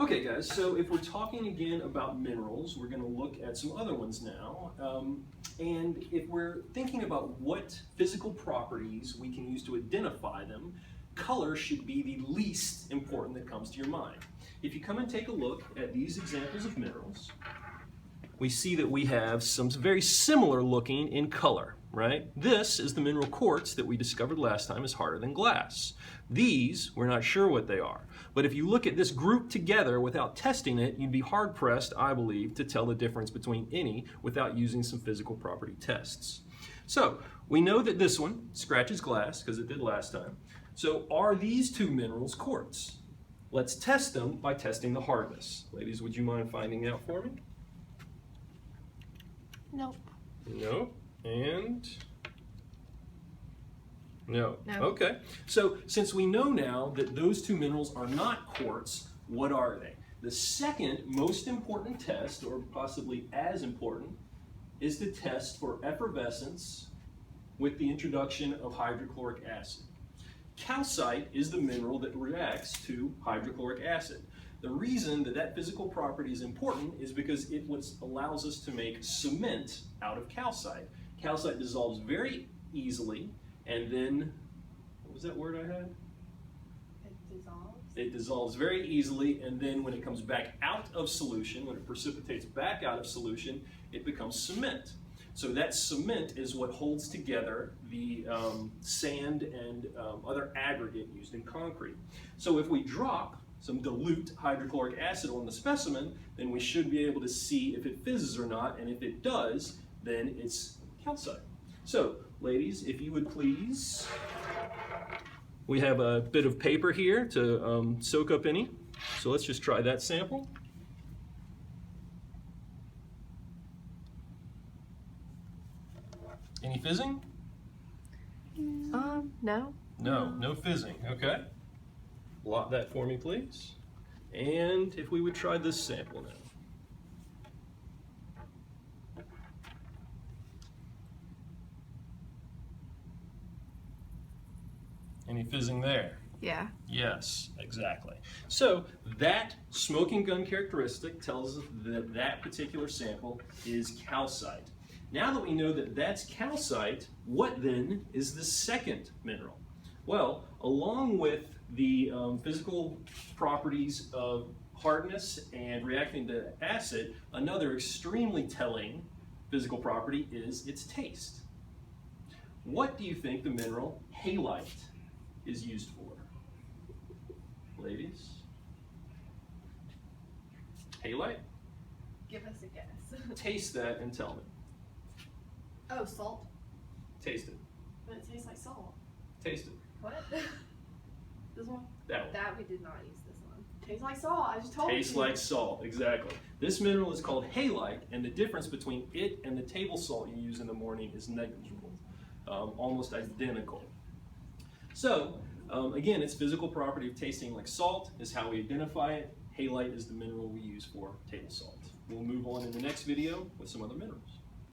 Okay guys, so if we're talking again about minerals, we're going to look at some other ones now. And if we're thinking about what physical properties we can use to identify them, color should be the least important that comes to your mind. If you come and take a look at these examples of minerals, we see that we have some very similar looking in color, right? This is the mineral quartz that we discovered last time is harder than glass. These, we're not sure what they are. But if you look at this group together without testing it, you'd be hard-pressed, I believe, to tell the difference between any without using some physical property tests. So, we know that this one scratches glass, because it did last time. So, are these two minerals quartz? Let's test them by testing the hardness. Ladies, would you mind finding out for me? Nope. No. And? No. No. Okay. So since we know now that those two minerals are not quartz, what are they? The second most important test, or possibly as important, is the test for effervescence with the introduction of hydrochloric acid. Calcite is the mineral that reacts to hydrochloric acid. The reason that that physical property is important is because it allows us to make cement out of calcite. Calcite dissolves very easily, and then, what was that word I had? It dissolves? It dissolves very easily, and then when it comes back out of solution, when it precipitates back out of solution, it becomes cement. So that cement is what holds together the sand and other aggregate used in concrete. So if we drop some dilute hydrochloric acid on the specimen, then we should be able to see if it fizzes or not, and if it does, then it's calcite. So, ladies, if you would please, we have a bit of paper here to soak up any. So let's just try that sample. Any fizzing? No. No fizzing, okay. Blot that for me, please. And if we would try this sample now. Any fizzing there? Yeah. Yes, exactly. So that smoking gun characteristic tells us that that particular sample is calcite. Now that we know that that's calcite, what then is the second mineral? Well, along with the physical properties of hardness and reacting to acid, another extremely telling physical property is its taste. What do you think the mineral halite is used for? Ladies? Halite? Give us a guess. Taste that and tell me. Oh, salt? Taste it. But it tastes like salt. Taste it. What? This one? That one. That we did not use this one. Tastes like salt. I just told you. Tastes like salt, exactly. This mineral is called halite, and the difference between it and the table salt you use in the morning is negligible, almost identical. So, again, its physical property of tasting like salt is how we identify it. Halite is the mineral we use for table salt. We'll move on in the next video with some other minerals.